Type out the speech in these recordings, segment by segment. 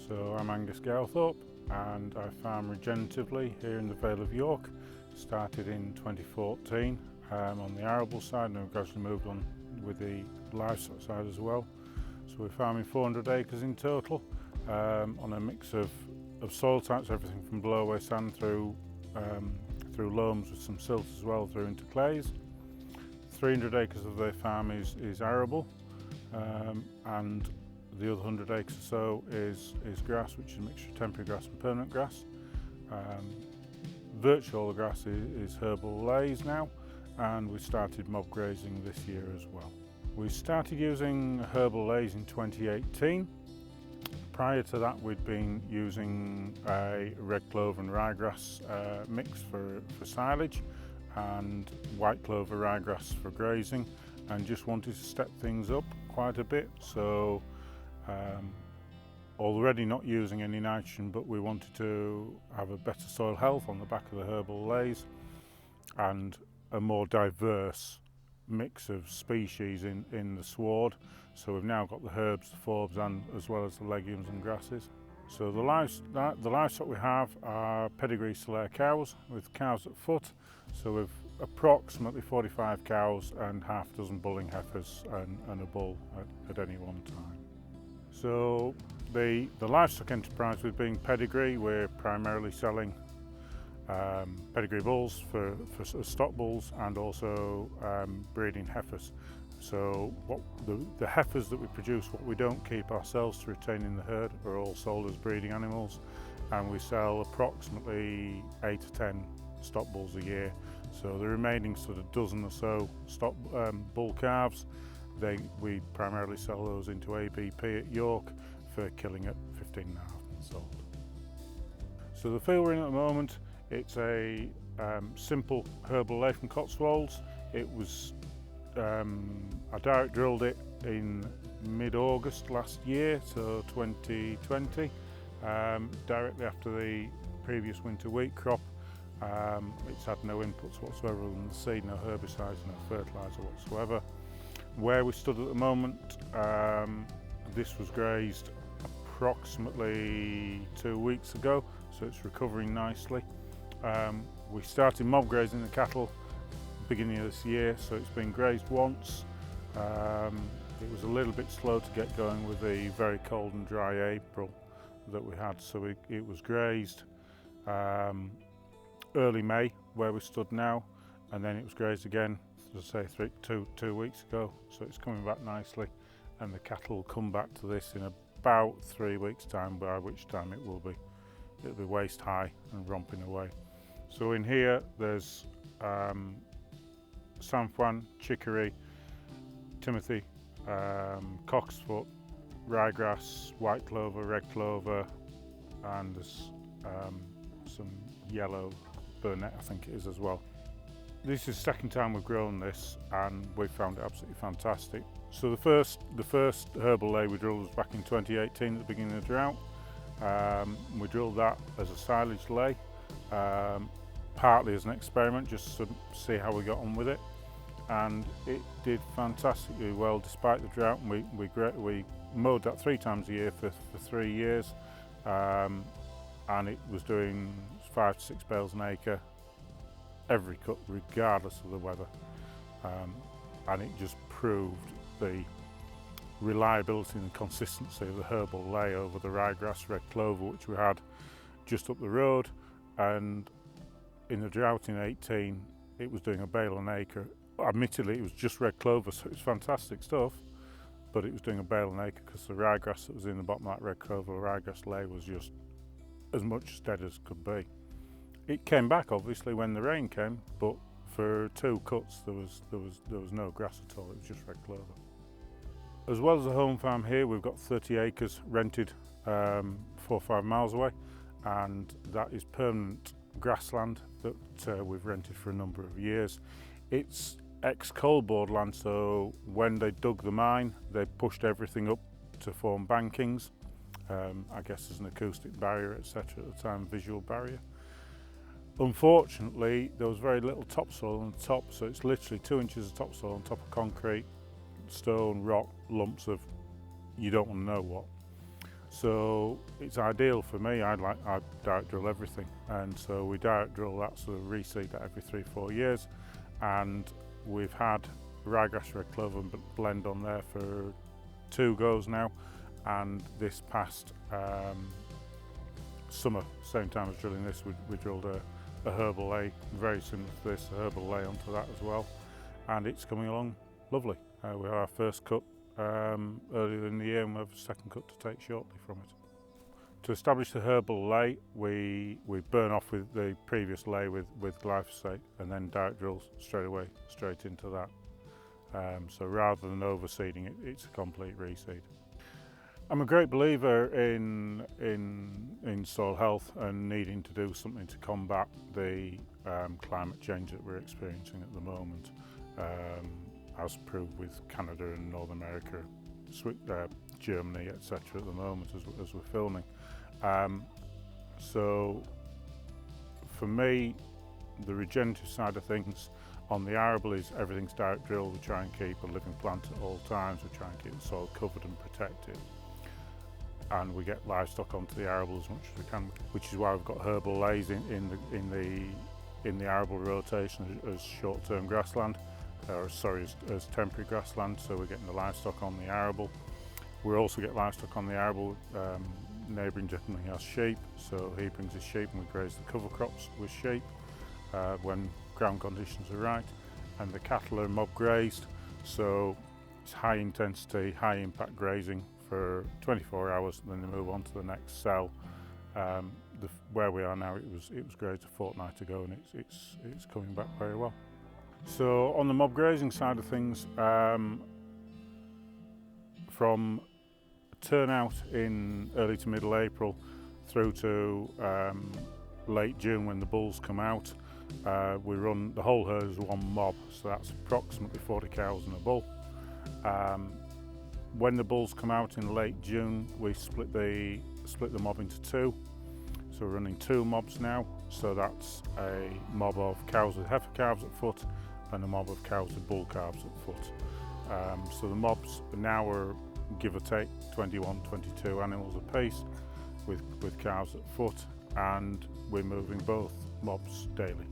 So I'm Angus Gowthorpe and I farm regeneratively here in the Vale of York. Started in 2014 on the arable side, and I've gradually moved on with the livestock side as well. So we're farming 400 acres in total on a mix of soil types, everything from blow-away sand through loams with some silt as well through into clays. 300 acres of the farm is arable, and the other 100 acres or so is grass, which is a mixture of temporary grass and permanent grass. Virtually all the grass is herbal leys now, and we started mob grazing this year as well. We started using herbal leys in 2018. Prior to that, we'd been using a red clover and ryegrass mix for silage, and white clover ryegrass for grazing, and just wanted to step things up quite a bit. So already not using any nitrogen, but we wanted to have a better soil health on the back of the herbal leys and a more diverse mix of species in the sward. So we've now got the herbs, the forbs, and as well as the legumes and grasses. So the livestock we have are pedigree Solare cows with cows at foot. So we've approximately 45 cows and half a dozen bulling heifers and a bull at any one time. So the livestock enterprise with being pedigree, we're primarily selling pedigree bulls for stock bulls, and also breeding heifers. So the heifers that we produce, what we don't keep ourselves to retain in the herd, are all sold as breeding animals, and we sell approximately 8 to 10 stock bulls a year. So the remaining sort of dozen or so stock bull calves, we primarily sell those into ABP at York for killing at 15.5 sold. So the field we're in at the moment, it's a simple herbal ley from Cotswolds. It was I direct drilled it in mid-August last year, so 2020, directly after the previous winter wheat crop. It's had no inputs whatsoever other than the seed, no herbicides, no fertiliser whatsoever. Where we stood at the moment, this was grazed approximately 2 weeks ago, so it's recovering nicely. We started mob grazing the cattle beginning of this year, so it's been grazed once. It was a little bit slow to get going with the very cold and dry April that we had, so it was grazed early May where we stood now, and then it was grazed again, as I say, two weeks ago, so it's coming back nicely, and the cattle will come back to this in about 3 weeks time, by which time it'll be waist high and romping away. So in here there's Sainfoin, chicory, timothy, cocksfoot, ryegrass, white clover, red clover, and there's some yellow burnet, I think it is as well. This is the second time we've grown this, and we found it absolutely fantastic. So the first herbal ley we drilled was back in 2018 at the beginning of the drought. We drilled that as a silage ley, partly as an experiment, just to see how we got on with it, and it did fantastically well despite the drought. And we mowed that 3 times a year for 3 years, and it was doing 5 to 6 bales an acre every cut, regardless of the weather, and it just proved the reliability and consistency of the herbal ley over the ryegrass red clover, which we had just up the road. And in the drought in 18, it was doing a bale an acre. Admittedly, it was just red clover, so it was fantastic stuff, but it was doing a bale an acre because the ryegrass that was in the bottom of that red clover ryegrass ley was just as much dead as could be. It came back obviously when the rain came, but for 2 cuts there was no grass at all. It was just red clover. As well as the home farm here, we've got 30 acres rented 4 or 5 miles away, and that is permanent grassland that we've rented for a number of years. It's ex-coal board land, so when they dug the mine, they pushed everything up to form bankings. I guess there's an acoustic barrier, etc. at the time, visual barrier. Unfortunately, there was very little topsoil on the top, so it's literally 2 inches of topsoil on top of concrete, stone, rock, lumps of you don't want to know what. So it's ideal for me. I direct drill everything, and so we direct drill that, sort of reseed that every 3-4 years, and we've had ryegrass red clover blend on there for 2 goes now, and this past summer, same time as drilling this, we drilled a herbal ley, very similar to this, a herbal ley onto that as well, and it's coming along lovely. We had our first cut earlier in the year, and we have a second cut to take shortly from it. To establish the herbal ley, we burn off with the previous ley with glyphosate, and then direct drill straight into that. So rather than overseeding it, it's a complete reseed. I'm a great believer in soil health and needing to do something to combat the climate change that we're experiencing at the moment, as proved with Canada and North America, Germany, etc. at the moment as we're filming. So for me, the regenerative side of things on the arable is everything's direct drill. We try and keep a living plant at all times. We try and keep the soil covered and protected, and we get livestock onto the arable as much as we can, which is why we've got herbal leys in the arable rotation as short-term grassland, as temporary grassland. So we're getting the livestock on the arable. We also get livestock on the arable. Neighbouring gentleman has sheep, so he brings his sheep, and we graze the cover crops with sheep when ground conditions are right. And the cattle are mob grazed, so it's high intensity, high impact grazing for 24 hours, and then they move on to the next cell. Where we are now, it was grazed a fortnight ago, and it's coming back very well. So on the mob grazing side of things, from turnout in early to middle April through to late June when the bulls come out, we run the whole herd as one mob, so that's approximately 40 cows and a bull. When the bulls come out in late June, we split the mob into 2, so we're running 2 mobs now. So that's a mob of cows with heifer calves at foot and a mob of cows with bull calves at foot. So the mobs now are, give or take, 21, 22 animals apiece with calves at foot, and we're moving both mobs daily.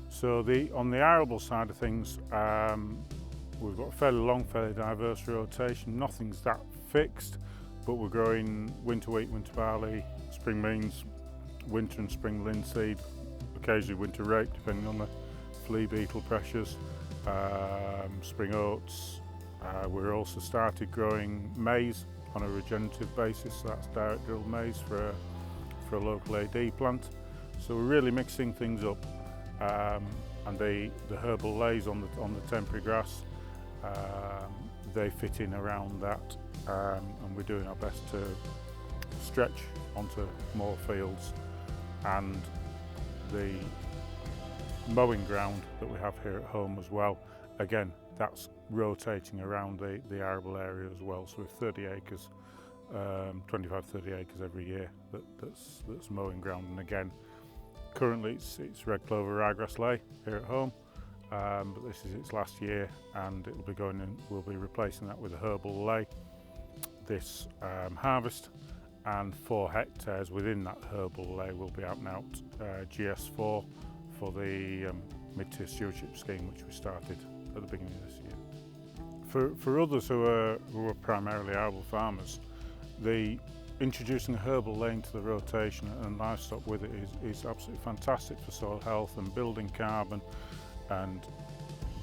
So on the arable side of things, we've got a fairly long, fairly diverse rotation. Nothing's that fixed, but we're growing winter wheat, winter barley, spring beans, winter and spring linseed, occasionally winter rape depending on the flea beetle pressures, spring oats. We're also started growing maize on a regenerative basis, so that's direct drilled maize for a local AD plant. So we're really mixing things up, and the herbal leys on the temporary grass, they fit in around that, and we're doing our best to stretch onto more fields. And the mowing ground that we have here at home as well, again, that's rotating around the arable area as well. So we have 30 acres, 25-30 acres every year that's mowing ground. And again, currently it's red clover ryegrass ley here at home, but this is its last year, and it'll be going in. We'll be replacing that with a herbal ley this harvest, and 4 hectares within that herbal ley will be out and out GS4 for the mid-tier stewardship scheme, which we started at the beginning of this year. For others who are primarily arable farmers, introducing a herbal ley into the rotation and livestock with it is absolutely fantastic for soil health and building carbon,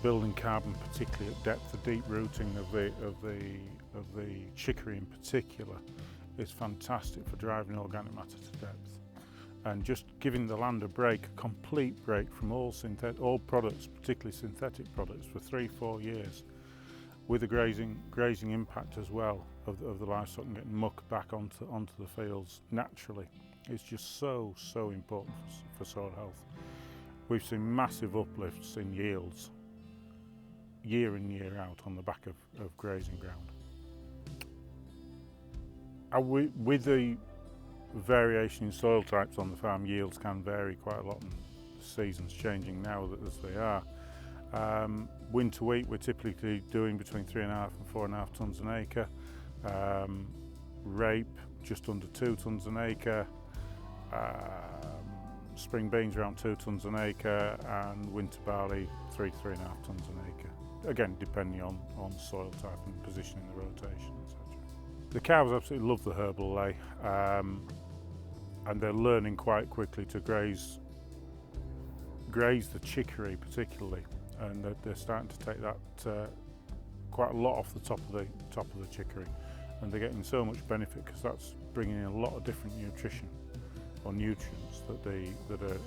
particularly at depth. The deep rooting of the chicory in particular is fantastic for driving organic matter to depth, and just giving the land a break, a complete break from all products, particularly synthetic products, for 3-4 years, with a grazing impact as well of the livestock and getting muck back onto the fields naturally. It's just so important for soil health. We've seen massive uplifts in yields year in, year out on the back of grazing ground. With the variation in soil types on the farm, yields can vary quite a lot, and the season's changing now as they are. Winter wheat, we're typically doing between 3.5 and 4.5 tonnes an acre. Rape, just under 2 tonnes an acre, spring beans around 2 tonnes an acre, and winter barley 3–3.5 tonnes an acre. Again, depending on soil type and position in the rotation, etc. The cows absolutely love the herbal ley, and they're learning quite quickly to graze the chicory particularly, and they're starting to take that quite a lot off the top of the chicory, and they're getting so much benefit because that's bringing in a lot of different nutrition or nutrients that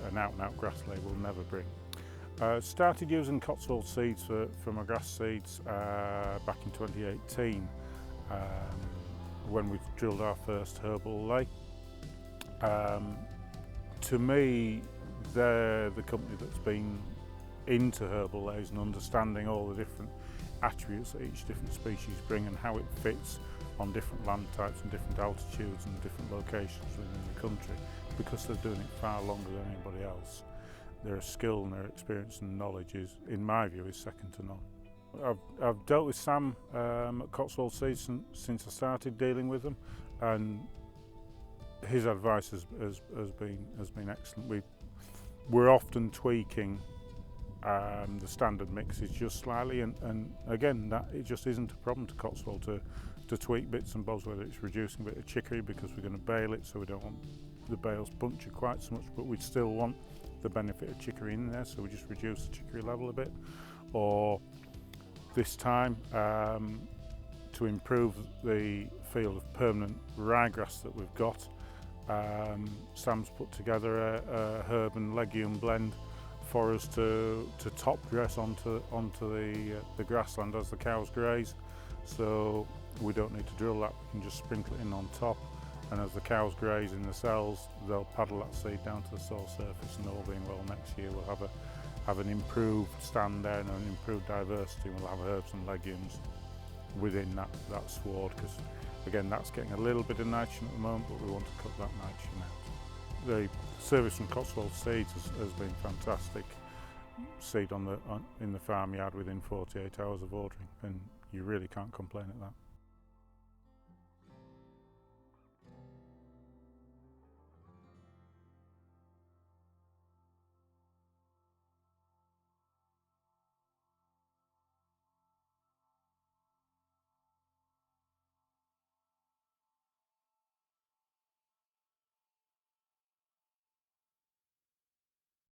an out-and-out grass ley will never bring. Started using Cotswold Seeds for my grass seeds back in 2018 when we drilled our first herbal ley. To me, they're the company that's been into herbal leys and understanding all the different attributes that each different species bring and how it fits on different land types and different altitudes and different locations within the country, because they're doing it far longer than anybody else. Their skill and their experience and knowledge is, in my view, is second to none. I've dealt with Sam at Cotswold Seeds since I started dealing with them, and his advice has been excellent. We're often tweaking the standard mixes just slightly, and again, that it just isn't a problem to Cotswold to tweak bits and bobs, whether it's reducing a bit of chicory because we're going to bale it, so we don't want the bales punctured quite so much, but we still want the benefit of chicory in there, so we just reduce the chicory level a bit. Or this time, to improve the field of permanent ryegrass that we've got, Sam's put together a herb and legume blend for us to top dress onto the grassland as the cows graze, so we don't need to drill that, we can just sprinkle it in on top, and as the cows graze in the cells, they'll paddle that seed down to the soil surface, and all being well, next year we'll have an improved stand there and an improved diversity. We'll have herbs and legumes within that sward, because again, that's getting a little bit of nitrogen at the moment, but we want to cut that nitrogen out. The service from Cotswold Seeds has been fantastic. Seed in the farmyard within 48 hours of ordering, and you really can't complain at that.